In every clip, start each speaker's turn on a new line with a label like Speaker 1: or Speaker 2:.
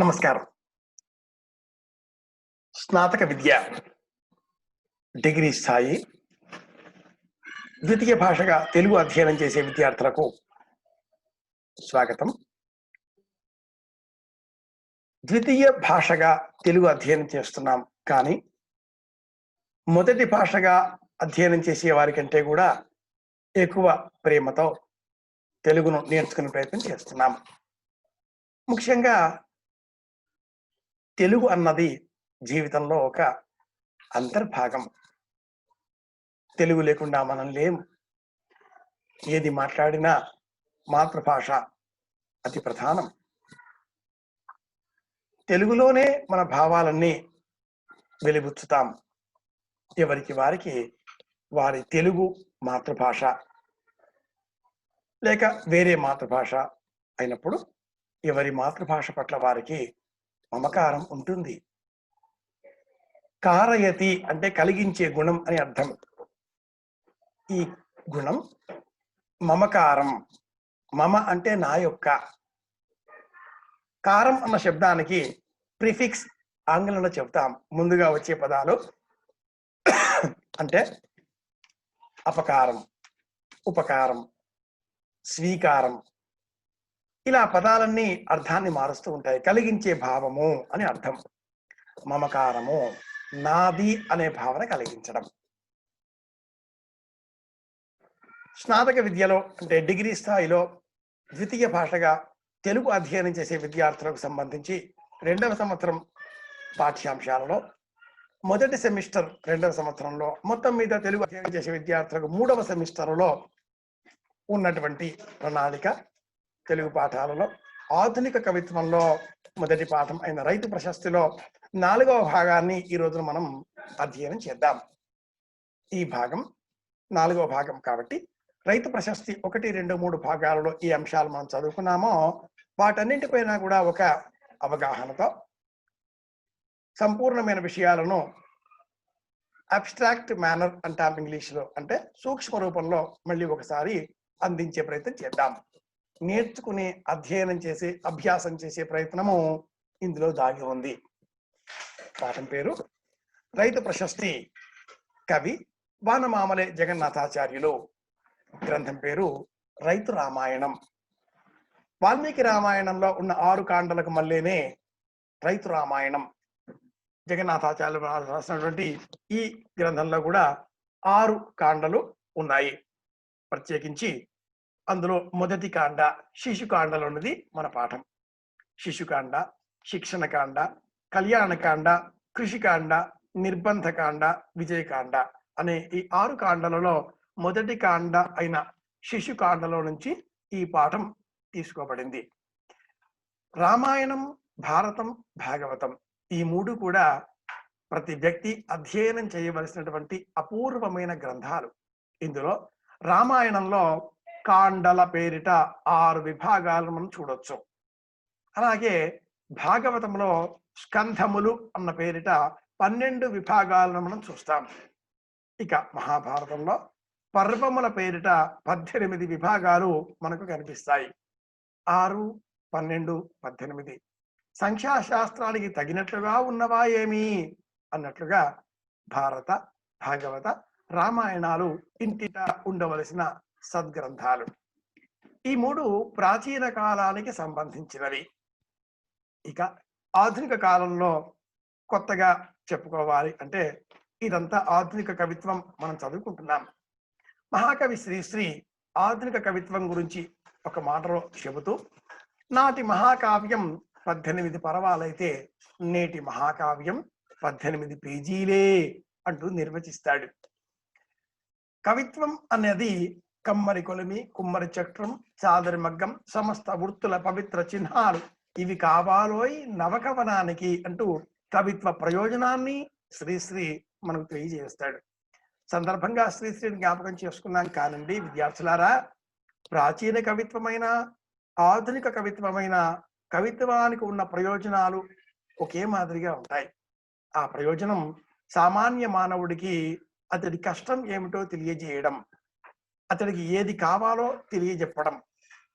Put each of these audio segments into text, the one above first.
Speaker 1: నమస్కారం. స్నాతక విద్య డిగ్రీ స్థాయి ద్వితీయ భాషగా తెలుగు అధ్యయనం చేసే విద్యార్థులకు స్వాగతం. ద్వితీయ భాషగా తెలుగు అధ్యయనం చేస్తున్నాం, కానీ మొదటి భాషగా అధ్యయనం చేసే వారికంటే కూడా ఎక్కువ ప్రేమతో తెలుగును నేర్చుకునే ప్రయత్నం చేస్తున్నాం. ముఖ్యంగా తెలుగు అన్నది జీవితంలో ఒక అంతర్భాగం. తెలుగు లేకుండా మనం లేము. ఏది మాట్లాడినా మాతృభాష అతి ప్రధానం. తెలుగులోనే మన భావాలన్నీ వెలిబుచ్చుతాం. ఎవరికి వారికి వారి తెలుగు మాతృభాష లేక వేరే మాతృభాష అయినప్పుడు ఎవరి మాతృభాష పట్ల వారికి మమకారం ఉంటుంది. కారయతి అంటే కలిగించే గుణం అని అర్థం. ఈ గుణం మమకారం. మమ అంటే నా యొక్క. కారం అన్న శబ్దానికి ప్రిఫిక్స్ ఆంగ్లంలో చెప్తాం. ముందుగా వచ్చే పదాలు అంటే అపకారం, ఉపకారం, స్వీకారం, ఇలా పదాలన్నీ అర్థాన్ని మారుస్తూ ఉంటాయి. కలిగించే భావము అని అర్థం. మమకారము, నాది అనే భావన కలిగించడం. స్నాతక విద్యలో అంటే డిగ్రీ స్థాయిలో ద్వితీయ భాషగా తెలుగు అధ్యయనం చేసే విద్యార్థులకు సంబంధించి 2వ సంవత్సరం పాఠ్యాంశాలలో మొదటి సెమిస్టర్ 2వ సంవత్సరంలో మొత్తం మీద తెలుగు అధ్యయనం చేసే విద్యార్థులకు 3వ సెమిస్టర్లో ఉన్నటువంటి ప్రణాళిక తెలుగు పాఠాలలో ఆధునిక కవిత్వంలో మొదటి పాఠం అయిన రైతు ప్రశస్తిలో 4వ భాగాన్ని ఈ రోజున మనం అధ్యయనం చేద్దాం. ఈ భాగం 4వ భాగం కాబట్టి రైతు ప్రశస్తి 1, 2, 3 భాగాలలో ఈ అంశాలు మనం చదువుకున్నామో వాటన్నింటిపైన కూడా ఒక అవగాహనతో సంపూర్ణమైన విషయాలను అబ్స్ట్రాక్ట్ మేనర్ అంటాం ఇంగ్లీష్లో, అంటే సూక్ష్మ రూపంలో మళ్ళీ ఒకసారి అందించే ప్రయత్నం చేద్దాం. నేర్చుకునే, అధ్యయనం చేసే, అభ్యాసం చేసే ప్రయత్నము ఇందులో దాగి ఉంది. పాఠం పేరు రైతు ప్రశస్తి. కవి వానమామలే జగన్నాథాచార్యులు. గ్రంథం పేరు రైతు రామాయణం. వాల్మీకి రామాయణంలో ఉన్న 6 కాండలకు మళ్ళీనే రైతు రామాయణం. జగన్నాథాచార్యులు రాసినటువంటి ఈ గ్రంథంలో కూడా 6 కాండలు ఉన్నాయి. ప్రత్యేకించి అందులో మొదటి కాండ శిశుకాండలో ఉన్నది మన పాఠం. శిశుకాండ, శిక్షణకాండ, కళ్యాణకాండ, కృషికాండ, నిర్బంధకాండ, విజయకాండ అనే ఈ 6 కాండలలో మొదటి కాండ అయిన శిశుకాండలో నుంచి ఈ పాఠం తీసుకోబడింది. రామాయణం, భారతం, భాగవతం ఈ 3 కూడా ప్రతి వ్యక్తి అధ్యయనం చేయవలసినటువంటి అపూర్వమైన గ్రంథాలు. ఇందులో రామాయణంలో కాండల పేరిట 6 విభాగాలను మనం చూడొచ్చు. అలాగే భాగవతంలో స్కంధములు అన్న పేరిట 12 విభాగాలను మనం చూస్తాం. ఇక మహాభారతంలో పర్వముల పేరిట 18 విభాగాలు మనకు కనిపిస్తాయి. 6, 12, 18 సంఖ్యాశాస్త్రానికి తగినట్లుగా ఉన్నవా ఏమి అన్నట్లుగా భారత, భాగవత, రామాయణాలు ఇంటిట ఉండవలసిన సద్గ్రంథాలు. ఈ 3 ప్రాచీన కాలానికి సంబంధించినవి. ఇక ఆధునిక కాలంలో కొత్తగా చెప్పుకోవాలి అంటే ఇదంతా ఆధునిక కవిత్వం మనం చదువుకుంటున్నాం. మహాకవి శ్రీశ్రీ ఆధునిక కవిత్వం గురించి ఒక మాటలో చెబుతూ, నాటి మహాకావ్యం 18 పర్వాలైతే నేటి మహాకావ్యం 18 పేజీలే అంటూ నిర్వచిస్తాడు. కవిత్వం అనేది కమ్మరి కొలిమి, కుమ్మరి చక్రం, చాదరి మగ్గం, సమస్త వృత్తుల పవిత్ర చిహ్నాలు ఇవి కావాలోయ్ నవకవనానికి అంటూ కవిత్వ ప్రయోజనాన్ని శ్రీశ్రీ మనకు తెలియజేస్తాడు. సందర్భంగా శ్రీశ్రీని జ్ఞాపకం చేసుకున్నాం కానండి విద్యార్థులారా, ప్రాచీన కవిత్వమైన ఆధునిక కవిత్వమైన కవిత్వానికి ఉన్న ప్రయోజనాలు ఒకే మాదిరిగా ఉంటాయి. ఆ ప్రయోజనం సామాన్య మానవుడికి అతడి కష్టం ఏమిటో తెలియజేయడం, అతడికి ఏది కావాలో తెలియజెప్పడం,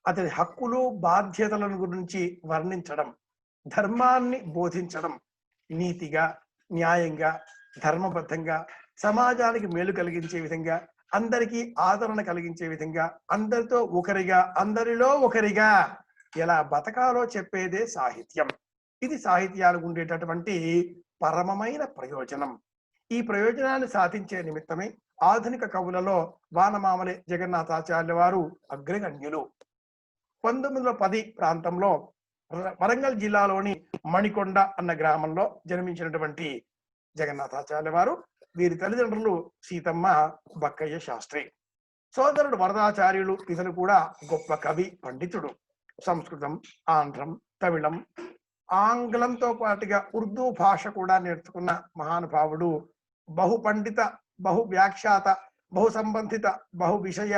Speaker 1: అతడి హక్కులు బాధ్యతలను గురించి వర్ణించడం, ధర్మాన్ని బోధించడం, నీతిగా, న్యాయంగా, ధర్మబద్ధంగా, సమాజానికి మేలు కలిగించే విధంగా, అందరికీ ఆదరణ కలిగించే విధంగా, అందరితో ఒకరిగా, అందరిలో ఒకరిగా ఎలా బతకాలో చెప్పేదే సాహిత్యం. ఇది సాహిత్యానికి ఉండేటటువంటి పరమమైన ప్రయోజనం. ఈ ప్రయోజనాన్ని సాధించే నిమిత్తమే ఆధునిక కవులలో వానమామలే జగన్నాథాచార్యుల వారు అగ్రగణ్యులు. 1910 ప్రాంతంలో వరంగల్ జిల్లాలోని మణికొండ అన్న గ్రామంలో జన్మించినటువంటి జగన్నాథాచార్యుల వారు, వీరి తల్లిదండ్రులు సీతమ్మ, బక్కయ్య శాస్త్రి. సోదరుడు వరదాచార్యులు, ఇతను కూడా గొప్ప కవి, పండితుడు. సంస్కృతం, ఆంధ్రం, తమిళం, ఆంగ్లంతో పాటుగా ఉర్దూ భాష కూడా నేర్చుకున్న మహానుభావుడు. బహు పండిత, బహు వ్యాఖ్యాత, బహు సంబంధిత, బహు విషయ,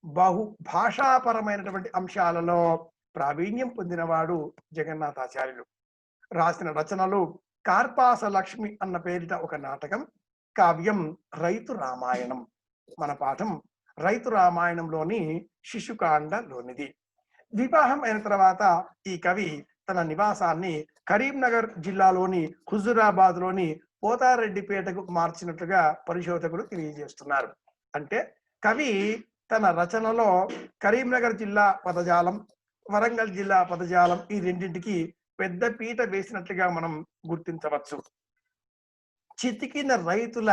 Speaker 1: బహు భాషాపరమైనటువంటి అంశాలలో ప్రావీణ్యం పొందినవాడు జగన్నాథాచార్యులు. రాసిన రచనలు కార్పాస లక్ష్మి అన్న పేరిట ఒక నాటకం, కావ్యం రైతు రామాయణం. మన పాఠం రైతు రామాయణంలోని శిశుకాండలోనిది. వివాహం అయిన తర్వాత ఈ కవి తన నివాసాన్ని కరీంనగర్ జిల్లాలోని హుజురాబాద్ లోని పోతారెడ్డిపేటకు మార్చినట్లుగా పరిశోధకులు తెలియజేస్తున్నారు. అంటే కవి తన రచనలో కరీంనగర్ జిల్లా పదజాలం, వరంగల్ జిల్లా పదజాలం, ఈ రెండింటికి పెద్ద పీట వేసినట్లుగా మనం గుర్తించవచ్చు. చితికిన రైతుల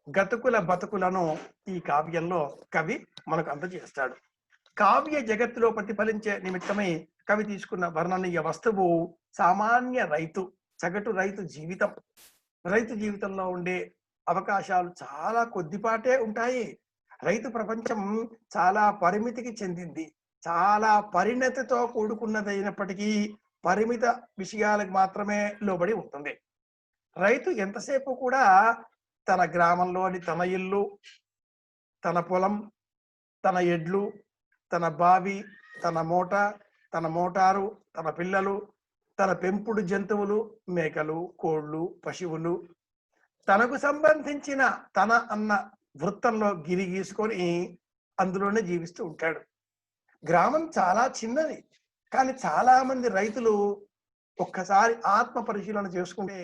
Speaker 1: గతుకుల బతుకులను ఈ కావ్యంలో కవి మనకు అందజేస్తాడు. కావ్య జగత్తులో ప్రతిఫలించే నిమిత్తమై కవి తీసుకున్న వర్ణనీయ వస్తువు సామాన్య రైతు, సగటు రైతు జీవితం. రైతు జీవితంలో ఉండే అవకాశాలు చాలా కొద్దిపాటే ఉంటాయి. రైతు ప్రపంచం చాలా పరిమితికి చెందింది, చాలా పరిణతితో కూడుకున్నదైనప్పటికీ పరిమిత విషయాలకు మాత్రమే లోబడి ఉంటుంది. రైతు ఎంతసేపు కూడా తన గ్రామంలోని తన ఇల్లు, తన పొలం, తన ఎడ్లు, తన బావి, తన మూట, తన మోటారు, తన పిల్లలు, తన పెంపుడు జంతువులు, మేకలు, కోళ్ళు, పశువులు, తనకు సంబంధించిన తన అన్న వృత్తంలో గిరి గీసుకొని అందులోనే జీవిస్తూ ఉంటాడు. గ్రామం చాలా చిన్నది, కానీ చాలా మంది రైతులు ఒక్కసారి ఆత్మ పరిశీలన చేసుకుంటే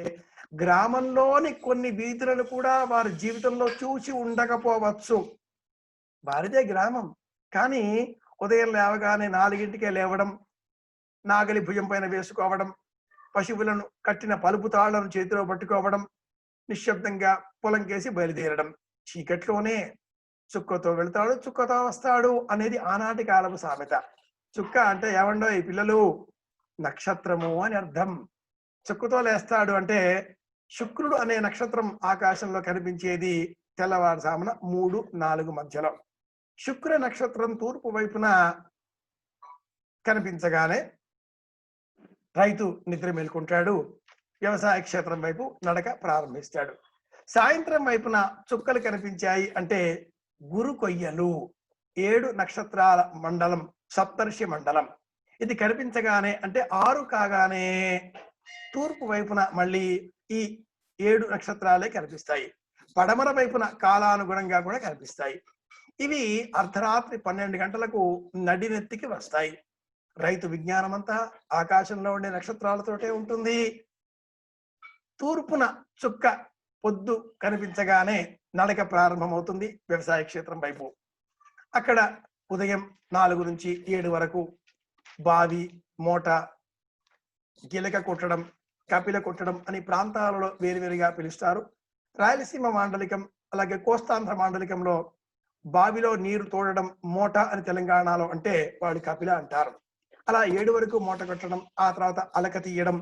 Speaker 1: గ్రామంలోని కొన్ని వీధులను కూడా వారి జీవితంలో చూసి ఉండకపోవచ్చు. వారిదే గ్రామం, కానీ ఉదయం లేవగానే 4 లేవడం, నాగలి భుజం పైన వేసుకోవడం, పశువులను కట్టిన పలుపు తాళ్లను చేతిలో పట్టుకోవడం, నిశ్శబ్దంగా పొలం కేసి బయలుదేరడం. చీకట్లోనే చుక్కతో వెళ్తాడు, చుక్కతో వస్తాడు అనేది ఆనాటి కాలపు సామెత. చుక్క అంటే ఏమండో ఈ పిల్లలు, నక్షత్రము అని అర్థం. చుక్కతో లేస్తాడు అంటే శుక్రుడు అనే నక్షత్రం ఆకాశంలో కనిపించేది తెల్లవారుజామున 3-4 మధ్యలో. శుక్ర నక్షత్రం తూర్పు వైపున కనిపించగానే రైతు నిద్ర మేల్కొంటాడు, వ్యవసాయ క్షేత్రం వైపు నడక ప్రారంభిస్తాడు. సాయంత్రం వైపున చుక్కలు కనిపించాయి అంటే గురు కొయ్యలు, 7 నక్షత్రాల మండలం, సప్తర్షి మండలం. ఇది కనిపించగానే అంటే 6 కాగానే తూర్పు వైపున మళ్ళీ ఈ 7 నక్షత్రాలే కనిపిస్తాయి. పడమర వైపున కాలానుగుణంగా కూడా కనిపిస్తాయి. ఇవి అర్ధరాత్రి 12 గంటలకు నడినెత్తికి వస్తాయి. రైతు విజ్ఞానం అంతా ఆకాశంలో ఉండే నక్షత్రాలతోటే ఉంటుంది. తూర్పున చుక్క పొద్దు కనిపించగానే నడక ప్రారంభమవుతుంది వ్యవసాయ క్షేత్రం వైపు. అక్కడ ఉదయం 4 నుంచి 7 వరకు బావి, మోట, గిలక కొట్టడం, కపిల కొట్టడం అని ప్రాంతాలలో వేరువేరుగా పిలుస్తారు. రాయలసీమ మాండలికం అలాగే కోస్తాంధ్ర మాండలికంలో బావిలో నీరు తోడడం మోట అని తెలంగాణలో అంటే వాడు కపిల అంటారు. అలా 7 వరకు మూట కట్టడం, ఆ తర్వాత అలక తీయడం,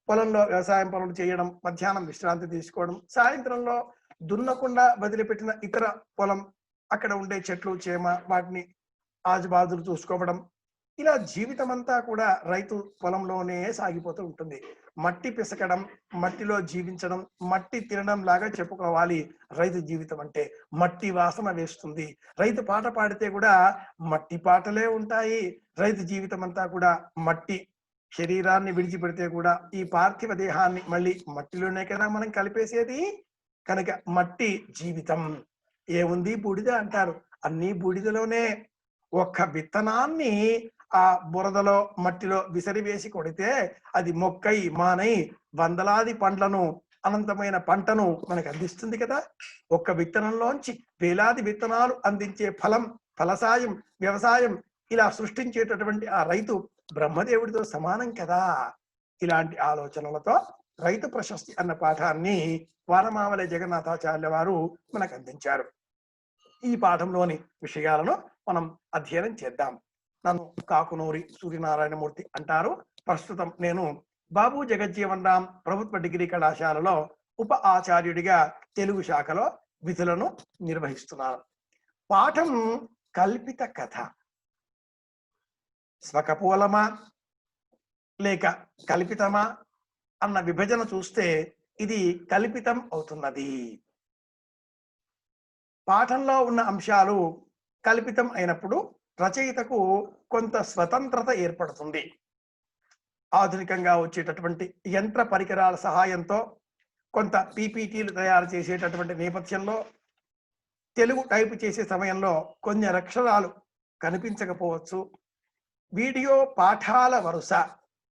Speaker 1: పొలంలో వ్యవసాయం పనులు చేయడం, మధ్యాహ్నం విశ్రాంతి తీసుకోవడం, సాయంత్రంలో దున్నకుండా వదిలిపెట్టిన ఇతర పొలం, అక్కడ ఉండే చెట్లు చేమ వాటిని ఆజుబాజులు చూసుకోవడం. ఇలా జీవితం అంతా కూడా రైతు పొలంలోనే సాగిపోతూ ఉంటుంది. మట్టి పిసకడం, మట్టిలో జీవించడం, మట్టి తినడం లాగా చెప్పుకోవాలి రైతు జీవితం అంటే. మట్టి వాసన వేస్తుంది. రైతు పాట పాడితే కూడా మట్టి పాటలే ఉంటాయి. రైతు జీవితం అంతా కూడా మట్టి. శరీరాన్ని విడిచిపెడితే కూడా ఈ పార్థివ దేహాన్ని మళ్ళీ మట్టిలోనే కదా మనం కలిపేసేది. కనుక మట్టి జీవితం. ఏముంది బూడిద అంటారు, అన్ని బూడిదలోనే. ఒక్క విత్తనాన్ని ఆ బురదలో మట్టిలో విసిరివేసి కొడితే అది మొక్కై మానై వందలాది పండ్లను అనంతమైన పంటను మనకు అందిస్తుంది కదా. ఒక్క విత్తనంలోంచి వేలాది విత్తనాలు అందించే ఫలసాయం వ్యవసాయం ఇలా సృష్టించేటటువంటి ఆ రైతు బ్రహ్మదేవుడితో సమానం కదా. ఇలాంటి ఆలోచనలతో రైతు ప్రశస్తి అన్న పాఠాన్ని వానమామలై జగన్నాథాచార్య వారు మనకు అందించారు. ఈ పాఠంలోని విషయాలను మనం అధ్యయనం చేద్దాం. నన్ను కాకునూరి సూర్యనారాయణమూర్తి అంటారు. ప్రస్తుతం నేను బాబు జగజ్జీవన్ రామ్ ప్రభుత్వ డిగ్రీ కళాశాలలో ఉప ఆచార్యుడిగా తెలుగు శాఖలో విధులను నిర్వహిస్తున్నాను. పాఠం కల్పిత కథ. స్వకపోలమా లేక కల్పితమా అన్న విభజన చూస్తే ఇది కల్పితం అవుతున్నది. పాఠంలో ఉన్న అంశాలు కల్పితం అయినప్పుడు రచయితకు కొంత స్వతంత్రత ఏర్పడుతుంది. ఆధునికంగా వచ్చేటటువంటి యంత్ర పరికరాల సహాయంతో కొంత పీపీటీలు తయారు చేసేటటువంటి నేపథ్యంలో తెలుగు టైపు చేసే సమయంలో కొన్ని అక్షరాలు కనిపించకపోవచ్చు. వీడియో పాఠాల వరుస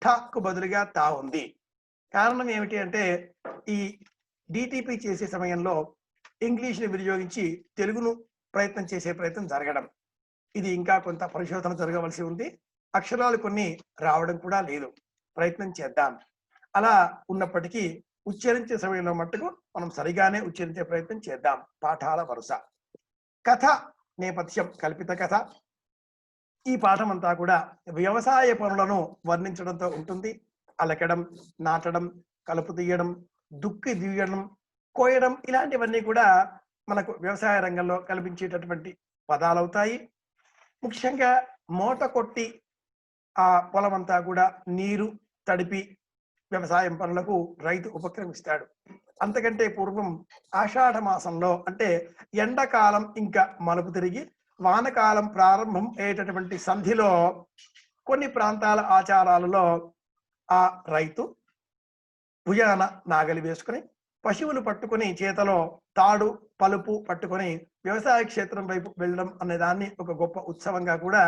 Speaker 1: ఠకు బదులుగా తా ఉంది. కారణం ఏమిటి అంటే ఈ డిటిపి చేసే సమయంలో ఇంగ్లీష్ని వినియోగించి తెలుగును ప్రయత్నం చేసే ప్రయత్నం జరగడం, ఇది ఇంకా కొంత పరిశోధన జరగవలసి ఉంది. అక్షరాలు కొన్ని రావడం కూడా లేదు. ప్రయత్నం చేద్దాం. అలా ఉన్నప్పటికీ ఉచ్చరించే సమయంలో మట్టుకు మనం సరిగానే ఉచ్చరించే ప్రయత్నం చేద్దాం. పాఠాల వరుస. కథ నేపథ్యం కల్పిత కథ. ఈ పాఠం అంతా కూడా వ్యవసాయ పనులను వర్ణించడంతో ఉంటుంది. అలకడం, నాటడం, కలుపు తీయడం, దుక్కి దియ్యడం, కోయడం ఇలాంటివన్నీ కూడా మనకు వ్యవసాయ రంగంలో కల్పించేటటువంటి పదాలవుతాయి. ముఖ్యంగా మూట కొట్టి ఆ పొలం అంతా కూడా నీరు తడిపి వ్యవసాయం పనులకు రైతు ఉపక్రమిస్తాడు. అంతకంటే పూర్వం ఆషాఢ మాసంలో అంటే ఎండాకాలం ఇంకా మలుపు తిరిగి వానకాలం ప్రారంభం అయ్యేటటువంటి సంధిలో కొన్ని ప్రాంతాల ఆచారాలలో ఆ రైతు భుజాన నాగలి వేసుకుని పశువులు పట్టుకుని చేతలో తాడు పలుపు పట్టుకొని వ్యవసాయ క్షేత్రం వైపు వెళ్ళడం అనే దాన్ని ఒక గొప్ప ఉత్సవంగా కూడా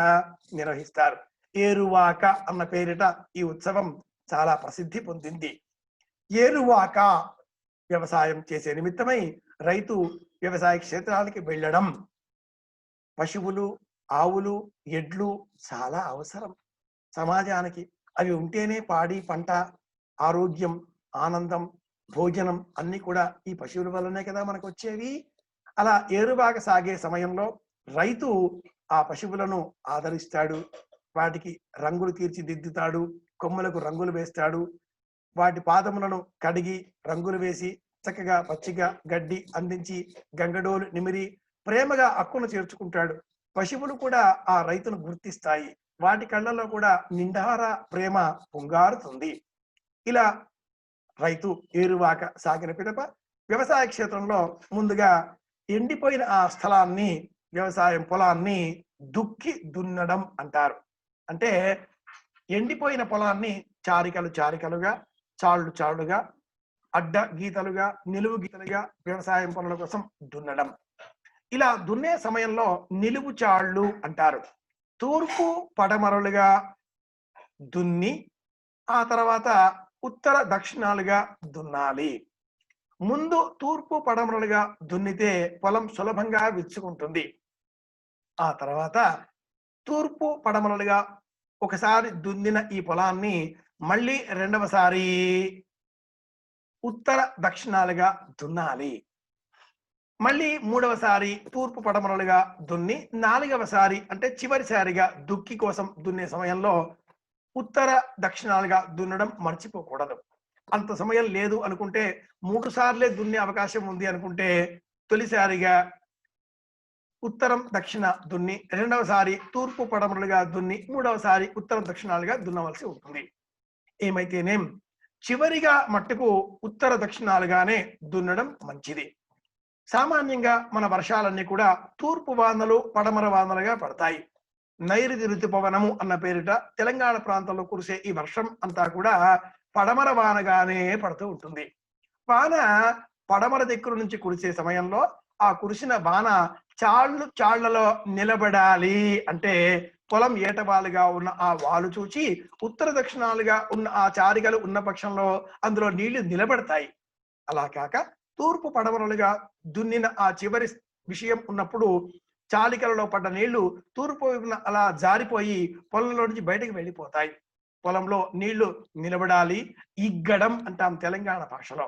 Speaker 1: నిర్వహిస్తారు. ఏరువాక అన్న పేరిట ఈ ఉత్సవం చాలా ప్రసిద్ధి పొందింది. ఏరువాక వ్యవసాయం చేసే నిమిత్తమై రైతు వ్యవసాయ క్షేత్రానికి వెళ్ళడం. పశువులు, ఆవులు, ఎడ్లు చాలా అవసరం సమాజానికి. అవి ఉంటేనే పాడి పంట, ఆరోగ్యం, ఆనందం, భోజనం అన్ని కూడా ఈ పశువుల వల్లనే కదా మనకు వచ్చేవి. అలా ఏరువాక సాగే సమయంలో రైతు ఆ పశువులను ఆదరిస్తాడు. వాటికి రంగులు తీర్చిదిద్దుతాడు, కొమ్ములకు రంగులు వేస్తాడు, వాటి పాదములను కడిగి రంగులు వేసి చక్కగా పచ్చిగా గడ్డి అందించి గంగడోలు నిమిరి ప్రేమగా అక్కును చేర్చుకుంటాడు. పశువులు కూడా ఆ రైతును గుర్తిస్తాయి. వాటి కళ్ళల్లో కూడా నిండార ప్రేమ పొంగారుతుంది. ఇలా రైతు ఏరువాక సాగిన పిదప వ్యవసాయ క్షేత్రంలో ముందుగా ఎండిపోయిన ఆ స్థలాన్ని, వ్యవసాయం పొలాన్ని దుక్కి దున్నడం అంటారు. అంటే ఎండిపోయిన పొలాన్ని చారికలుగా, చాళ్ళుగా, అడ్డ గీతలుగా, నిలువు గీతలుగా వ్యవసాయం పనుల కోసం దున్నడం. ఇలా దున్నే సమయంలో నిలువు చాళ్ళు అంటారు. తూర్పు పడమరలుగా దున్ని ఆ తర్వాత ఉత్తర దక్షిణాలుగా దున్నాలి. ముందు తూర్పు పడమరలుగా దున్నితే పొలం సులభంగా విచ్చుకుంటుంది. ఆ తర్వాత తూర్పు పడమరలుగా ఒకసారి దున్నిన ఈ పొలాన్ని మళ్ళీ రెండవసారి ఉత్తర దక్షిణాలుగా దున్నాలి. మళ్ళీ మూడవసారి తూర్పు పడమరలుగా దున్ని నాలుగవసారి అంటే చివరిసారిగా దుక్కి కోసం దున్నే సమయంలో ఉత్తర దక్షిణాలుగా దున్నడం మర్చిపోకూడదు. అంత సమయం లేదు అనుకుంటే 3 సార్లే దున్నే అవకాశం ఉంది అనుకుంటే తొలిసారిగా ఉత్తరం దక్షిణ దున్ని, రెండవసారి తూర్పు పడమరలుగా దున్ని, మూడవసారి ఉత్తరం దక్షిణాలుగా దున్నవలసి ఉంటుంది. ఏమైతేనేం చివరిగా మట్టుకు ఉత్తర దక్షిణాలుగానే దున్నడం మంచిది. సామాన్యంగా మన వర్షాలన్నీ కూడా తూర్పు వానలు పడమర వానలుగా పడతాయి. నైరుతి ఋతుపవనము అన్న పేరిట తెలంగాణ ప్రాంతంలో కురిసే ఈ వర్షం అంతా కూడా పడమర వానగానే పడుతూ ఉంటుంది. వాన పడమర దిక్కు నుంచి కురిసే సమయంలో ఆ కురిసిన వాన చాళ్లలో నిలబడాలి అంటే పొలం ఏటవాలుగా ఉన్న ఆ వాలు చూచి ఉత్తర దక్షిణాలుగా ఉన్న ఆ చారికలు ఉన్న పక్షంలో అందులో నీళ్లు నిలబడతాయి. అలా కాక తూర్పు పడమరలుగా దున్నిన ఆ చివరి విషయం ఉన్నప్పుడు చాలికలలో పడ్డ నీళ్లు తూర్పు వైపున అలా జారిపోయి పొలంలో నుంచి బయటకు వెళ్ళిపోతాయి. పొలంలో నీళ్లు నిలబడాలి. ఇగ్గడం అంటాం తెలంగాణ భాషలో.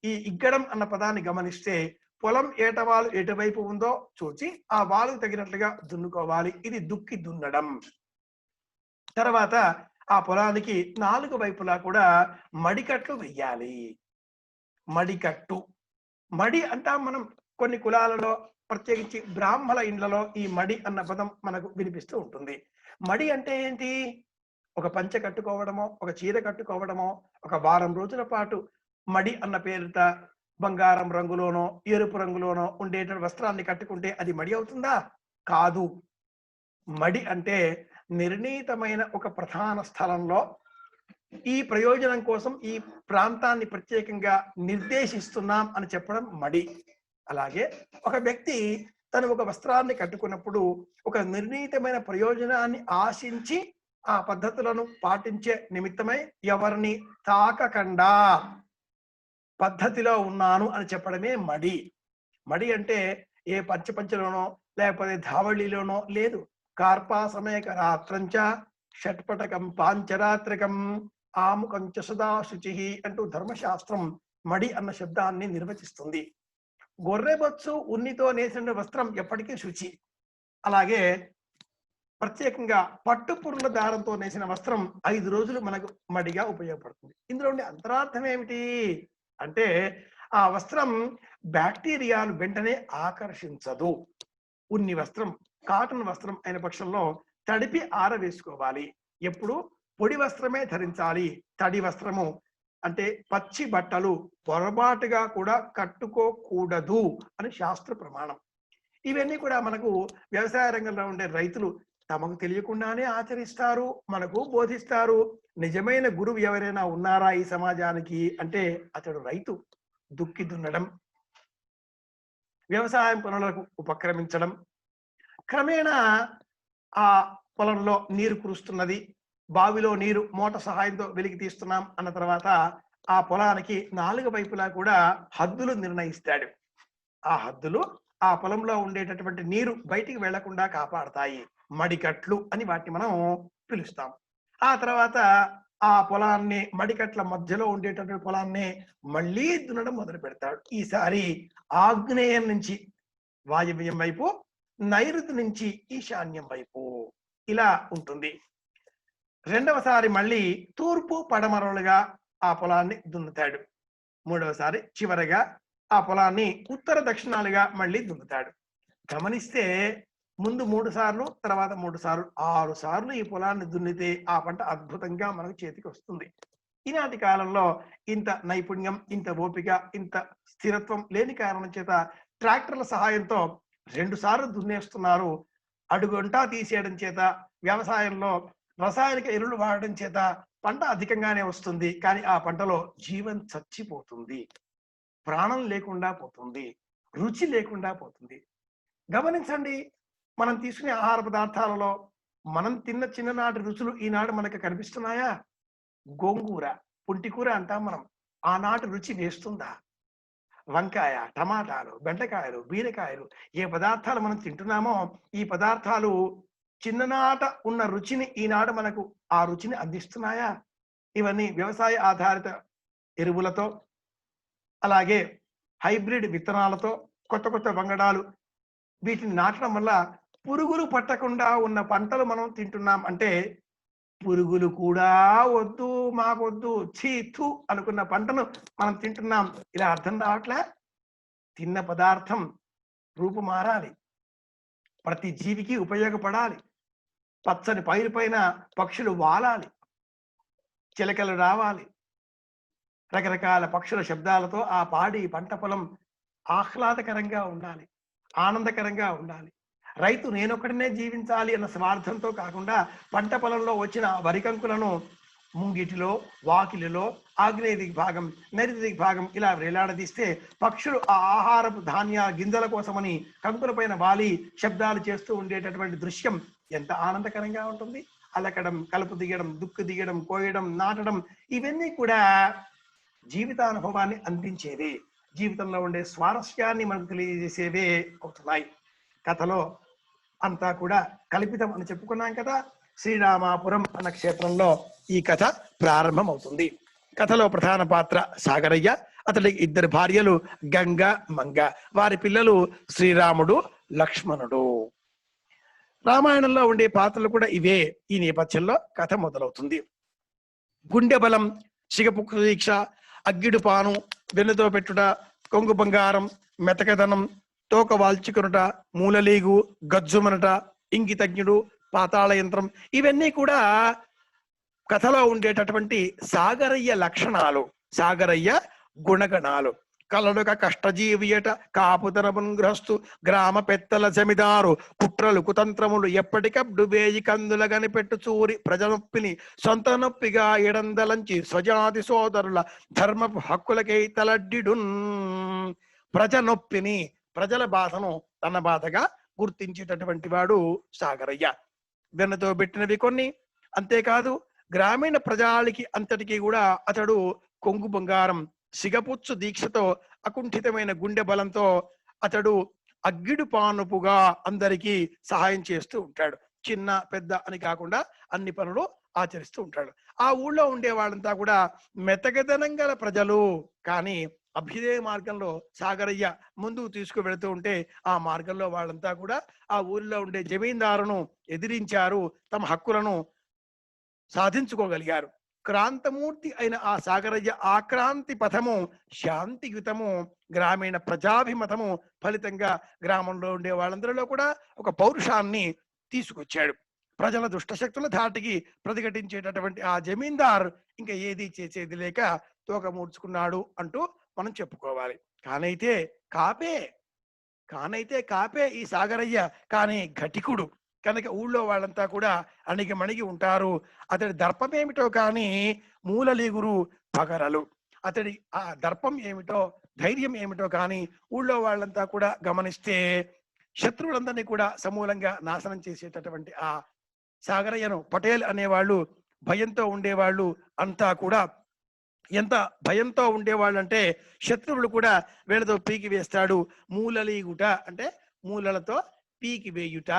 Speaker 1: ఈ ఇగ్గడం అన్న పదాన్ని గమనిస్తే పొలం ఏటవాలు ఎటువైపు ఉందో చూచి ఆ వాలుకు తగినట్లుగా దున్నుకోవాలి. ఇది దుక్కి దున్నడం. తర్వాత ఆ పొలానికి 4 వైపులా కూడా మడికట్లు వెయ్యాలి. మడికట్టు. మడి అంటాం మనం కొన్ని కులాలలో, ప్రత్యేకించి బ్రాహ్మణ ఇండ్లలో ఈ మడి అన్న పదం మనకు వినిపిస్తూ ఉంటుంది. మడి అంటే ఏంటి? ఒక పంచె కట్టుకోవడమో, ఒక చీర కట్టుకోవడమో, ఒక వారం రోజుల పాటు మడి అన్న పేరిట బంగారం రంగులోనో, ఎరుపు రంగులోనో ఉండేట వస్త్రాన్ని కట్టుకుంటే అది మడి అవుతుందా? కాదు. మడి అంటే నిర్ణీతమైన ఒక ప్రధాన స్థలంలో ఈ ప్రయోజనం కోసం ఈ ప్రాంతాన్ని ప్రత్యేకంగా నిర్దేశిస్తున్నాం అని చెప్పడం మడి. అలాగే ఒక వ్యక్తి తను ఒక వస్త్రాన్ని కట్టుకున్నప్పుడు ఒక నిర్ణీతమైన ప్రయోజనాన్ని ఆశించి ఆ పద్ధతులను పాటించే నిమిత్తమై ఎవరిని తాకకుండా పద్ధతిలో ఉన్నాను అని చెప్పడమే మడి. మడి అంటే ఏ పంచలోనో లేకపోతే ధావళిలోనో లేదు. కార్పాసమేక రాత్రంచ షట్పటకం పాంచరాత్రికం ఆముకంచ సదా శుచి అంటూ ధర్మశాస్త్రం మడి అన్న శబ్దాన్ని నిర్వచిస్తుంది. గొర్రెబొచ్చు ఉన్నితో నేసిన వస్త్రం ఎప్పటికీ శుచి. అలాగే ప్రత్యేకంగా పట్టుపురుల దారంతో నేసిన వస్త్రం 5 రోజులు మనకు మడిగా ఉపయోగపడుతుంది. ఇందులో ఉండే అంతరార్థం ఏమిటి అంటే ఆ వస్త్రం బ్యాక్టీరియాలు వెంటనే ఆకర్షించదు. ఉన్ని వస్త్రం, కాటన్ వస్త్రం అయిన పక్షంలో తడిపి ఆరవేసుకోవాలి. ఎప్పుడు పొడి వస్త్రమే ధరించాలి. తడి వస్త్రము అంటే పచ్చి బట్టలు పొరపాటుగా కూడా కట్టుకోకూడదు అని శాస్త్ర ప్రమాణం. ఇవన్నీ కూడా మనకు వ్యవసాయ రంగంలో ఉండే రైతులు తమకు తెలియకుండానే ఆచరిస్తారు, మనకు బోధిస్తారు. నిజమైన గురువు ఎవరైనా ఉన్నారా ఈ సమాజానికి అంటే అతడు రైతు. దుక్కి దున్నడం, వ్యవసాయం పనులకు ఉపక్రమించడం, క్రమేణా ఆ పొలంలో నీరు కురుస్తున్నది, బావిలో నీరు మోటార్ సహాయంతో వెలికి తీస్తున్నాం అన్న తర్వాత ఆ పొలానికి 4 వైపులా కూడా హద్దులు నిర్ణయిస్తాడు. ఆ హద్దులు ఆ పొలంలో ఉండేటటువంటి నీరు బయటికి వెళ్లకుండా కాపాడతాయి. మడికట్లు అని వాటిని మనం పిలుస్తాం. ఆ తర్వాత ఆ పొలాన్ని మడికట్ల మధ్యలో ఉండేటటువంటి పొలాన్ని మళ్ళీ దున్నడం మొదలు పెడతాడు. ఈసారి ఆగ్నేయం నుంచి వాయువ్యం వైపు, నైరుతి నుంచి ఈశాన్యం వైపు ఇలా ఉంటుంది. రెండవసారి మళ్ళీ తూర్పు పడమరలుగా ఆ పొలాన్ని దున్నుతాడు. మూడవసారి చివరగా ఆ పొలాన్ని ఉత్తర దక్షిణాలుగా మళ్ళీ దున్నుతాడు. గమనిస్తే ముందు 3 సార్లు, తర్వాత 3 సార్లు, 6 సార్లు ఈ పొలాన్ని దున్నితే ఆ పంట అద్భుతంగా మనకు చేతికి వస్తుంది. ఈనాటి కాలంలో ఇంత నైపుణ్యం, ఇంత ఓపిక, ఇంత స్థిరత్వం లేని కారణం చేత ట్రాక్టర్ల సహాయంతో 2 సార్లు దున్నేస్తున్నారు. అడుగంటా తీసేయడం చేత, వ్యవసాయంలో రసాయనిక ఎరువులు వాడడం చేత పంట అధికంగానే వస్తుంది. కానీ ఆ పంటలో జీవం చచ్చిపోతుంది, ప్రాణం లేకుండా పోతుంది, రుచి లేకుండా పోతుంది. గమనించండి, మనం తీసుకునే ఆహార పదార్థాలలో మనం తిన్న చిన్ననాటి రుచులు ఈనాడు మనకు కనిపిస్తున్నాయా? గోంగూర, పుంటికూర అంటాం మనం. ఆనాటి రుచి వేస్తుందా? వంకాయ, టమాటాలు, బెండకాయలు, బీరకాయలు, ఏ పదార్థాలు మనం తింటున్నామో ఈ పదార్థాలు చిన్ననాట ఉన్న రుచిని ఈనాడు మనకు ఆ రుచిని అందిస్తున్నాయా? ఇవన్నీ వ్యవసాయ ఆధారిత ఎరువులతో, అలాగే హైబ్రిడ్ విత్తనాలతో, కొత్త కొత్త వంగడాలు వీటిని నాటడం వల్ల పురుగులు పట్టకుండా ఉన్న పంటలు మనం తింటున్నాం. అంటే పురుగులు కూడా వద్దు, మాకొద్దు, ఛీ థు అనుకున్న పంటను మనం తింటున్నాం. ఇలా అర్థం రావట్లే? తిన్న పదార్థం రూపు మారాలి, ప్రతి జీవికి ఉపయోగపడాలి. పచ్చని పైరు పైన పక్షులు వాలాలి, చిలకలు రావాలి, రకరకాల పక్షుల శబ్దాలతో ఆ పాడి పంట పొలం ఆహ్లాదకరంగా ఉండాలి, ఆనందకరంగా ఉండాలి. రైతు నేనొక్కడినే జీవించాలి అన్న స్వార్థంతో కాకుండా పంట పొలంలో వచ్చిన వరికంకులను ముంగిటిలో, వాకిలిలో, ఆగ్నేయ దిగ్భాగం, నైరుతి దిగ్భాగం ఇలా వేలాడదీస్తే పక్షులు ఆ ఆహారపు ధాన్య గింజల కోసమని కంకుల పైన వాలి శబ్దాలు చేస్తూ ఉండేటటువంటి దృశ్యం ఎంత ఆనందకరంగా ఉంటుంది. అలకడం, కలుపు తీయడం, దుక్కు తీయడం, కోయడం, నాటడం ఇవన్నీ కూడా జీవితానుభవాన్ని అందించేవి. జీవితంలో ఉండే స్వారస్యాన్ని మనకు తెలియజేసేవే అవుతున్నాయి. కథలో అంతా కూడా కల్పితం అని చెప్పుకున్నాం కదా. శ్రీరామాపురం అన్న క్షేత్రంలో ఈ కథ ప్రారంభం అవుతుంది. కథలో ప్రధాన పాత్ర సాగరయ్య, అతడికి 2 భార్యలు గంగ, మంగ. వారి పిల్లలు శ్రీరాముడు, లక్ష్మణుడు. రామాయణంలో ఉండే పాత్రలు కూడా ఇవే. ఈ నేపథ్యంలో కథ మొదలవుతుంది. గుండె బలం, సిగపుక్కు దీక్ష, అగ్గిడు పాను, వెన్నుతో పెట్టుట, కొంగు బంగారం, మెతకదనం, తోక వాల్చుకునుట, మూలలీగు, గజ్జుమనట, ఇంగితజ్ఞుడు, పాతాళ యంత్రం ఇవన్నీ కూడా కథలో ఉండేటటువంటి సాగరయ్య లక్షణాలు, సాగరయ్య గుణగణాలు. కలలుక కష్టజీవియట కాపుతనమున్ గృహస్థు గ్రామ పెత్తల జమిదారు కుట్రలు కుతంత్రములు ఎప్పటికప్పుడు వేయి కందుల గనిపెట్టు చూరి ప్రజనొప్పిని సొంత నొప్పిగా ఎడందలంచి స్వజాతి సోదరుల ధర్మపు హక్కులకై తలడ్డిడున్. ప్రజనొప్పిని, ప్రజల బాధను తన బాధగా గుర్తించేటటువంటి వాడు సాగరయ్య. వెన్నతో పెట్టినవి కొన్ని. అంతేకాదు గ్రామీణ ప్రజలకి అంతటికీ కూడా అతడు కొంగు బంగారం, సిగపుచ్చు దీక్షతో, అకుంఠితమైన గుండె బలంతో అతడు అగ్గిడు పానుపుగా అందరికీ సహాయం చేస్తూ ఉంటాడు. చిన్న పెద్ద అని కాకుండా అన్ని పనులు ఆచరిస్తూ ఉంటాడు. ఆ ఊళ్ళో ఉండే వాళ్ళంతా కూడా మెతకదనం గల ప్రజలు. కానీ అభ్యుదయ మార్గంలో సాగరయ్య ముందుకు తీసుకువెళుతూ ఉంటే ఆ మార్గంలో వాళ్ళంతా కూడా ఆ ఊరిలో ఉండే జమీందారును ఎదిరించారు, తమ హక్కులను సాధించుకోగలిగారు. క్రాంతమూర్తి అయిన ఆ సాగరయ్య ఆక్రాంతి పథము, శాంతియుతము, గ్రామీణ ప్రజాభిమతము ఫలితంగా గ్రామంలో ఉండే వాళ్ళందరిలో కూడా ఒక పౌరుషాన్ని తీసుకొచ్చాడు. ప్రజల దుష్టశక్తుల ధాటికి ప్రతిఘటించేటటువంటి ఆ జమీందార్ ఇంకా ఏది చేసేది లేక తోక మూర్చుకున్నాడు అంటూ మనం చెప్పుకోవాలి. కానైతే కాపే ఈ సాగరయ్య, కానీ ఘటికుడు కనుక ఊళ్ళో వాళ్ళంతా కూడా అణిగి మణిగి ఉంటారు. అతడి దర్పం ఏమిటో కానీ మూలలీగురు పగరలు. అతడి ఆ దర్పం ఏమిటో, ధైర్యం ఏమిటో కానీ ఊళ్ళో వాళ్ళంతా కూడా గమనిస్తే శత్రువులందరినీ కూడా సమూలంగా నాశనం చేసేటటువంటి ఆ సాగరయ్యను పటేల్ అనేవాళ్ళు భయంతో ఉండేవాళ్ళు. అంతా కూడా ఎంత భయంతో ఉండేవాళ్ళు అంటే శత్రువులు కూడా వీళ్ళతో పీకి వేస్తాడు. మూలలీగుట అంటే మూలలతో పీకి వేయుట.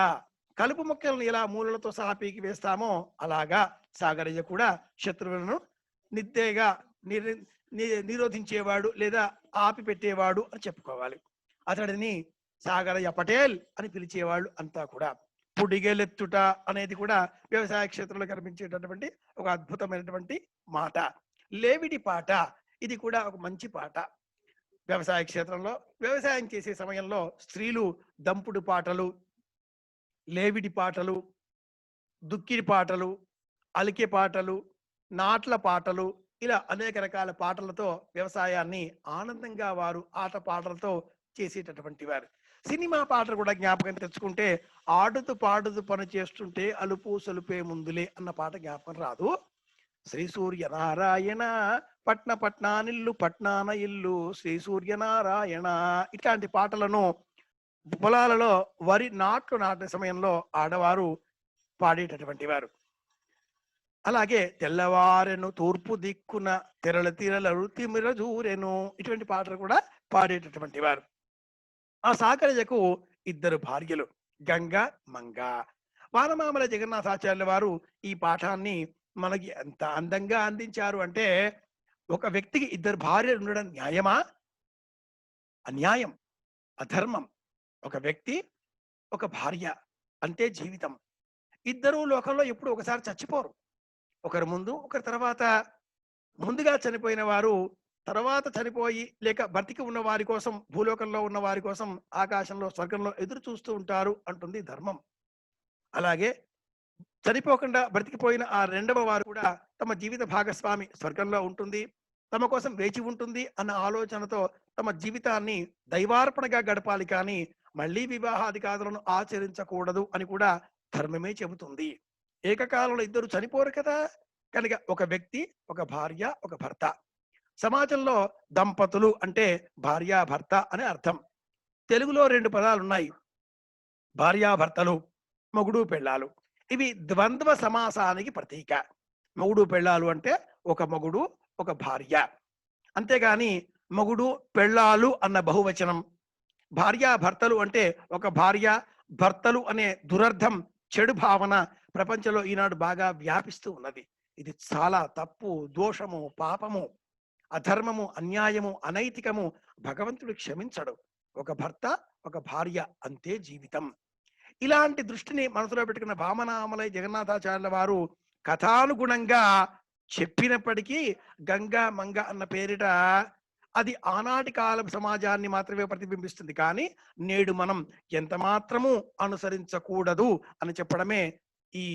Speaker 1: కలుపు మొక్కలను ఎలా మూలలతో సహా పీకి వేస్తామో అలాగా సాగరయ్య కూడా శత్రువులను నిద్దేగా నిరోధించేవాడు లేదా ఆపి పెట్టేవాడు అని చెప్పుకోవాలి. అతడిని సాగరయ్య పటేల్ అని పిలిచేవాళ్ళు అంతా కూడా. పుడిగెలెత్తుట అనేది కూడా వ్యవసాయ క్షేత్రంలో కనిపించేటటువంటి ఒక అద్భుతమైనటువంటి మాట. లేవిడి పాట, ఇది కూడా ఒక మంచి పాట. వ్యవసాయ క్షేత్రంలో వ్యవసాయం చేసే సమయంలో స్త్రీలు దంపుడు పాటలు, లేవిడి పాటలు, దుక్కిడి పాటలు, అలికే పాటలు, నాట్ల పాటలు ఇలా అనేక రకాల పాటలతో వ్యవసాయాన్ని ఆనందంగా వారు ఆట పాటలతో చేసేటటువంటి వారు. సినిమా పాటలు కూడా జ్ఞాపకం తెచ్చుకుంటే ఆడుతూ పాడుతూ పని చేస్తుంటే అలుపు సలుపే ముందులే అన్న పాట జ్ఞాపకం రాదు. శ్రీ సూర్యనారాయణ పట్నానిల్లు పట్నాన ఇల్లు శ్రీ సూర్యనారాయణ ఇట్లాంటి పాటలను పొలాలలో వరి నాట్లు నాటే సమయంలో ఆడవారు పాడేటటువంటి వారు. అలాగే తెల్లవారెను తూర్పు దిక్కున తెరల తీరలరు తిమిర జూరెను ఇటువంటి పాటలు కూడా పాడేటటువంటి వారు. ఆ సాగరయ్యకు 2 భార్యలు గంగ, మంగ. వానమామల జగన్నాథాచార్యుల వారు ఈ పాఠాన్ని మనకి ఎంత అందంగా అందించారు అంటే, ఒక వ్యక్తికి 2 భార్యలు ఉండడం న్యాయమా? అన్యాయం, అధర్మం. ఒక వ్యక్తి, ఒక భార్య అంతే జీవితం. 2 లోకంలో ఎప్పుడు ఒకసారి చచ్చిపోరు. ఒకరి ముందు ఒకరి తర్వాత. ముందుగా చనిపోయిన వారు తర్వాత చనిపోయి లేక బ్రతికి ఉన్న వారి కోసం, భూలోకంలో ఉన్న వారి కోసం ఆకాశంలో స్వర్గంలో ఎదురు చూస్తూ ఉంటారు అంటుంది ధర్మం. అలాగే చనిపోకుండా బ్రతికిపోయిన ఆ 2వ వారు కూడా తమ జీవిత భాగస్వామి స్వర్గంలో ఉంటుంది, తమ కోసం వేచి ఉంటుంది అన్న ఆలోచనతో తమ జీవితాన్ని దైవార్పణగా గడపాలి, కానీ మళ్ళీ వివాహాధికారులను ఆచరించకూడదు అని కూడా ధర్మమే చెబుతుంది. ఏకకాలంలో 2 చనిపోరు కదా. కనుక ఒక వ్యక్తి, ఒక భార్య, ఒక భర్త. సమాజంలో దంపతులు అంటే భార్యాభర్త అనే అర్థం. తెలుగులో 2 పదాలు ఉన్నాయి, భార్యాభర్తలు. మొగుడు పెళ్ళాలు. ఇవి ద్వంద్వ సమాసానికి ప్రతీక. మొగుడు పెళ్ళాలు అంటే ఒక మొగుడు, ఒక భార్య. అంతేగాని మొగుడు పెళ్ళాలు అన్న బహువచనం, భార్యాభర్తలు అంటే ఒక భార్య, భర్తలు అనే దురర్థం, చెడు భావన ప్రపంచంలో ఈనాడు బాగా వ్యాపిస్తూ ఉన్నది. ఇది చాలా తప్పు, దోషము, పాపము, అధర్మము, అన్యాయము, అనైతికము. భగవంతుడు క్షమించడు. ఒక భర్త, ఒక భార్య, అంతే జీవితం. ఇలాంటి దృష్టిని మనసులో పెట్టుకున్న వామనామలై జగన్నాథాచార్యుల వారు కథానుగుణంగా చెప్పినప్పటికీ గంగా మంగ అన్న పేరిట అది ఆనాటి కాలం సమాజాన్ని మాత్రమే ప్రతిబింబిస్తుంది. కానీ నేడు మనం ఎంత మాత్రము అనుసరించకూడదు అని చెప్పడమే ఈ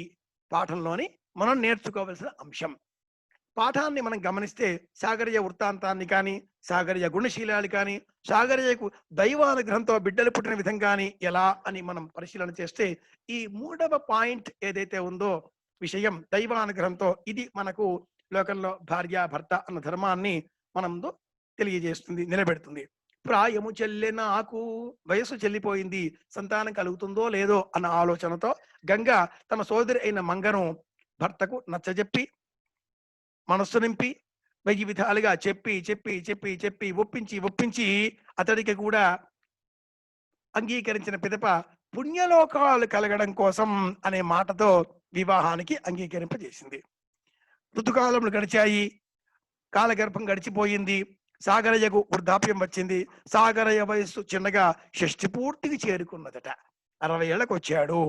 Speaker 1: పాఠంలోని మనం నేర్చుకోవలసిన అంశం. పాఠాన్ని మనం గమనిస్తే సాగరీయ వృత్తాంతాన్ని కానీ, సాగరీయ గుణశీలాలు కానీ, సాగరీయకు దైవానుగ్రహంతో బిడ్డలు పుట్టిన విధం కానీ ఎలా అని మనం పరిశీలన చేస్తే ఈ 3వ పాయింట్ ఏదైతే ఉందో విషయం దైవానుగ్రహంతో, ఇది మనకు లోకంలో భార్య భర్త అన్న ధర్మాన్ని మనం తెలియజేస్తుంది, నిలబెడుతుంది. ప్రాయము చెల్లె నాకు, వయస్సు చెల్లిపోయింది, సంతానం కలుగుతుందో లేదో అన్న ఆలోచనతో గంగ తన సోదరి అయిన మంగను భర్తకు నచ్చజెప్పి, మనస్సు నింపి, 1000 విధాలుగా చెప్పి చెప్పి చెప్పి చెప్పి ఒప్పించి ఒప్పించి అతడికి కూడా అంగీకరించిన పిదప పుణ్యలోకాలు కలగడం కోసం అనే మాటతో వివాహానికి అంగీకరింపజేసింది. ఋతుకాలములు గడిచాయి, కాలగర్భం గడిచిపోయింది. సాగరయ్యకు వృద్ధాప్యం వచ్చింది. సాగరయ్య వయస్సు చిన్నగా షష్ఠి పూర్తికి చేరుకున్నదట. 60 ఏళ్లకు వచ్చాడు.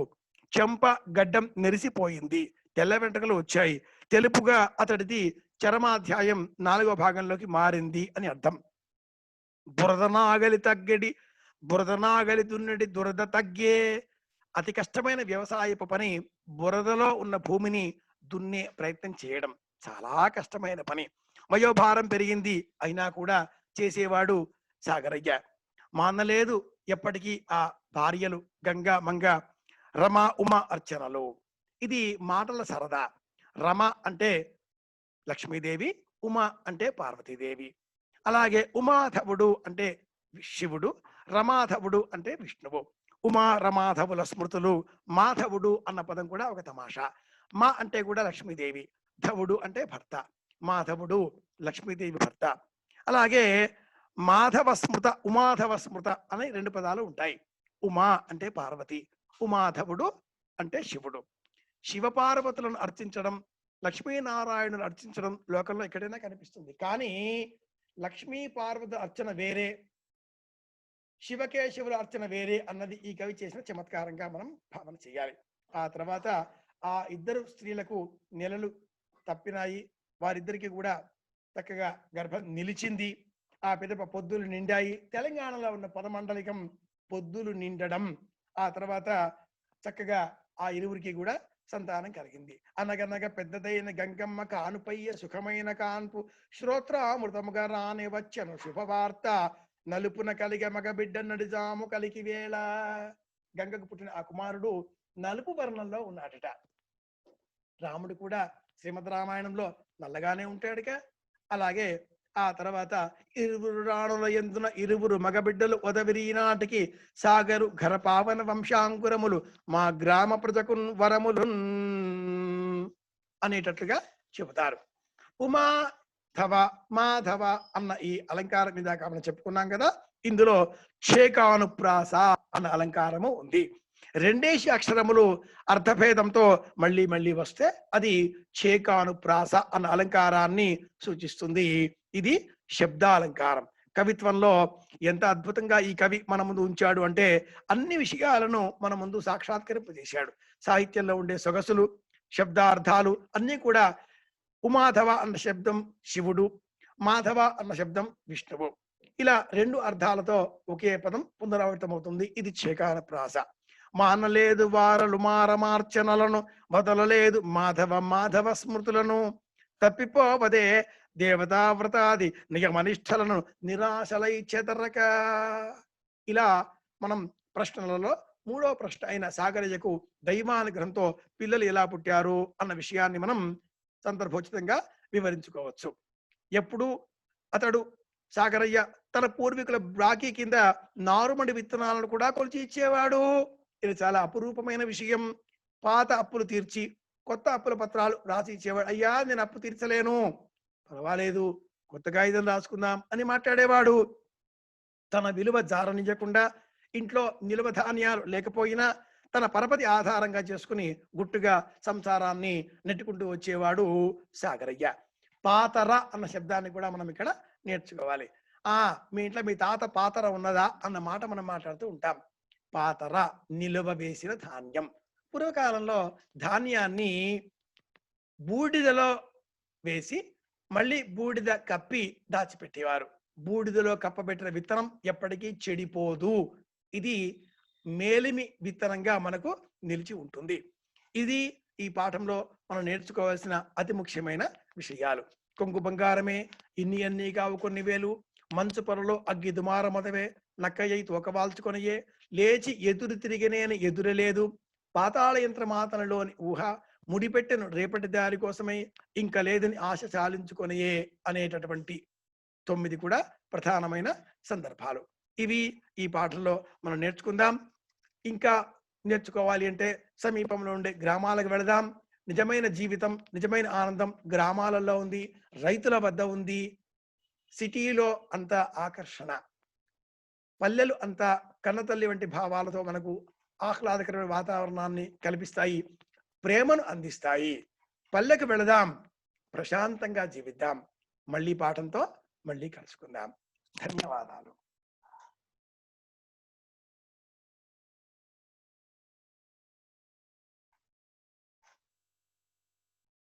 Speaker 1: చెంప గడ్డం నెరిసిపోయింది, తెల్ల వెంట్రుకలు వచ్చాయి. తెలుపుగా అతడిది చరమాధ్యాయం 4వ భాగంలోకి మారింది అని అర్థం. బురదనాగలి తగ్గడి, బురదనాగలి దున్నడి దురద తగ్గే. అతి కష్టమైన వ్యవసాయపు పని బురదలో ఉన్న భూమిని దున్నే ప్రయత్నం చేయడం. చాలా కష్టమైన పని. వయోభారం పెరిగింది, అయినా కూడా చేసేవాడు సాగరయ్య. మానలేదు ఎప్పటికీ ఆ భార్యలు గంగా మంగ, రమ ఉమ అర్చనలు. ఇది మాటల సరదా. రమ అంటే లక్ష్మీదేవి, ఉమ అంటే పార్వతీదేవి. అలాగే ఉమాధవుడు అంటే శివుడు, రమాధవుడు అంటే విష్ణువు. ఉమా రమాధవుల స్మృతులు. మాధవుడు అన్న పదం కూడా ఒక తమాషా. మా అంటే కూడా లక్ష్మీదేవి, ధవుడు అంటే భర్త, మాధవుడు లక్ష్మీదేవి భర్త. అలాగే మాధవ స్మృత, ఉమాధవ స్మృత అనే 2 పదాలు ఉంటాయి. ఉమా అంటే పార్వతి, ఉమాధవుడు అంటే శివుడు. శివపార్వతులను అర్చించడం, లక్ష్మీనారాయణులను అర్చించడం లోకంలో ఎక్కడైనా కనిపిస్తుంది. కానీ లక్ష్మీ పార్వతి అర్చన వేరే, శివకేశవుల అర్చన వేరే అన్నది ఈ కవి చేసిన చమత్కారంగా మనం భావన చేయాలి. ఆ తర్వాత ఆ ఇద్దరు స్త్రీలకు నెలలు తప్పినాయి. వారిద్దరికి కూడా చక్కగా గర్భం నిలిచింది. ఆ పిదప పొద్దులు నిండాయి. తెలంగాణలో ఉన్న పదమండలికం పొద్దులు నిండడం. ఆ తర్వాత చక్కగా ఆ ఇరువురికి కూడా సంతానం కలిగింది. అనగనగా పెద్దదైన గంగమ్మ కానుపయ్య సుఖమైన కాన్పు, శ్రోత్రామృతముగా రాని వచ్చను శుభవార్త, నలుపున కలిగ మగ బిడ్డ నడిజాము కలికి వేళ. గంగకు పుట్టిన ఆ కుమారుడు నలుపు వర్ణంలో ఉన్నాడట. రాముడు కూడా శ్రీమద్ రామాయణంలో నల్లగానే ఉంటాడుగా. అలాగే ఆ తర్వాత ఇరువురు రాణుల ఎందున ఇరువురు మగబిడ్డలు ఒదవిరి నాటికి సాగరు ఘన పావన వంశాంకురములు మా గ్రామ ప్రజకు వరములు అనేటట్లుగా చెబుతారు. ఉమాధవ, మాధవ అన్న ఈ అలంకారం మీద మనం చెప్పుకున్నాం కదా. ఇందులో క్షేకానుప్రాస అన్న అలంకారము ఉంది. 2 అక్షరములు అర్థభేదంతో మళ్ళీ మళ్ళీ వస్తే అది ఛేకానుప్రాస అన్న అలంకారాన్ని సూచిస్తుంది. ఇది శబ్దాలంకారం. కవిత్వంలో ఎంత అద్భుతంగా ఈ కవి మన ముందు ఉంచాడు అంటే అన్ని విషయాలను మన ముందు సాక్షాత్కరింపజేశాడు. సాహిత్యంలో ఉండే సొగసులు, శబ్దార్థాలు అన్నీ కూడా. ఉమాధవ అన్న శబ్దం శివుడు, మాధవ అన్న శబ్దం విష్ణువు. ఇలా 2 అర్థాలతో ఒకే పదం పునరావృతమవుతుంది. ఇది ఛేకానుప్రాస. మానలేదు వారలు మారమార్చనలను, వదలలేదు మాధవ మాధవ స్మృతులను, తప్పిపోవదే దేవతావ్రతాది నియమనిష్టలను నిరాశలై చెదరక. ఇలా మనం ప్రశ్నలలో 3వ ప్రశ్న అయిన సాగరయ్యకు దైవానుగ్రహంతో పిల్లలు ఎలా పుట్టారు అన్న విషయాన్ని మనం సందర్భోచితంగా వివరించుకోవచ్చు. ఎప్పుడు అతడు సాగరయ్య తన పూర్వీకుల బ్రాకీ కింద నారుమడి విత్తనాలను కూడా కొలిచి ఇచ్చేవాడు. ఇది చాలా అపురూపమైన విషయం. పాత అప్పులు తీర్చి కొత్త అప్పుల పత్రాలు రాసి ఇచ్చేవాడు. అయ్యా నేను అప్పు తీర్చలేను, పర్వాలేదు కొత్త కాగితం రాసుకుందాం అని మాట్లాడేవాడు. తన విలువ జారనివ్వకుండా ఇంట్లో నిలువ ధాన్యాలు లేకపోయినా తన పరపతి ఆధారంగా చేసుకుని గుట్టుగా సంసారాన్ని నెట్టుకుంటూ వచ్చేవాడు సాగరయ్య. పాతర అన్న శబ్దాన్ని కూడా మనం ఇక్కడ నేర్చుకోవాలి. మీ ఇంట్లో మీ తాత పాతర ఉన్నదా అన్న మాట మనం మాట్లాడుతూ ఉంటాం. పాతర నిలువ వేసిన ధాన్యం. పూర్వకాలంలో ధాన్యాన్ని బూడిదలో వేసి మళ్ళీ బూడిద కప్పి దాచిపెట్టేవారు. బూడిదలో కప్పబెట్టిన విత్తనం ఎప్పటికీ చెడిపోదు. ఇది మేలిమి విత్తనంగా మనకు నిలిచి ఉంటుంది. ఇది ఈ పాఠంలో మనం నేర్చుకోవాల్సిన అతి ముఖ్యమైన విషయాలు. కొంగు బంగారమే ఇన్ని అన్ని కావు కొన్ని వేలు, మంచు పొరలో అగ్గి దుమార మొదవే, నక్కయ్యి తోకవాల్చుకొనియే, లేచి ఎదురు తిరిగినేని ఎదురలేదు, పాతాళ యంత్రమాతనలోని ఊహ, ముడిపెట్టెను రేపటి దారి కోసమై, ఇంకా లేదని ఆశ చాలించుకొనియే అనేటటువంటి 9 కూడా ప్రధానమైన సందర్భాలు. ఇవి ఈ పాఠంలో మనం నేర్చుకుందాం. ఇంకా నేర్చుకోవాలి అంటే సమీపంలో ఉండే గ్రామాలకు వెళదాం. నిజమైన జీవితం, నిజమైన ఆనందం గ్రామాలలో ఉంది, రైతుల వద్ద ఉంది. సిటీలో అంత ఆకర్షణ, పల్లెలు అంత కన్నతల్లి వంటి భావాలతో మనకు ఆహ్లాదకరమైన వాతావరణాన్ని కల్పిస్తాయి, ప్రేమను అందిస్తాయి. పల్లెకు వెళదాం, ప్రశాంతంగా జీవిద్దాం. మళ్ళీ పాఠంతో మళ్ళీ కలుసుకుందాం. ధన్యవాదాలు.